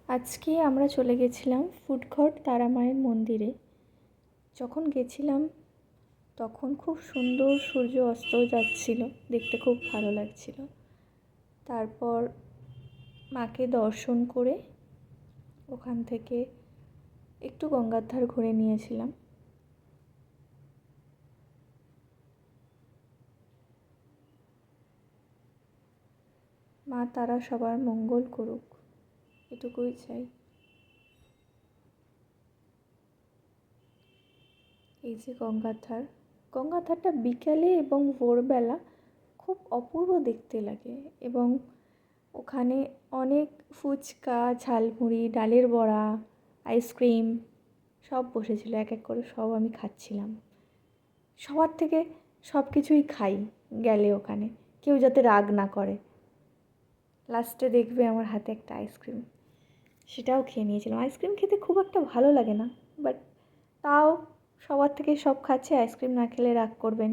আজকে আমরা চলে গেছিলাম ফুডঘট তারা মায়ের মন্দিরে। যখন গেছিলাম তখন খুব সুন্দর সূর্য অস্ত যাচ্ছিল, দেখতে খুব ভালো লাগছিল। তারপর মাকে দর্শন করে ওখান থেকে একটু গঙ্গার ধার ঘুরে নিয়েছিলাম। মা তারা সবার মঙ্গল করুক, এটুকুই চাই। এই যে গঙ্গার ধারটা বিকালে এবং ভোরবেলা খুব অপূর্ব দেখতে লাগে। এবং ওখানে অনেক ফুচকা, ঝালমুড়ি, ডালের বড়া, আইসক্রিম সব বসেছিল। এক এক করে সব আমি খাচ্ছিলাম। সবার থেকে সব কিছুই খাই গেলে ওখানে, কেউ যাতে রাগ না করে। লাস্টে দেখবে আমার হাতে একটা আইসক্রিম, সেটাও খেয়ে নিয়েছিলাম। আইসক্রিম খেতে খুব একটা ভালো লাগে না, বাট তাও সবার থেকে সব খাচ্ছে, আইসক্রিম না খেলে রাগ করবেন।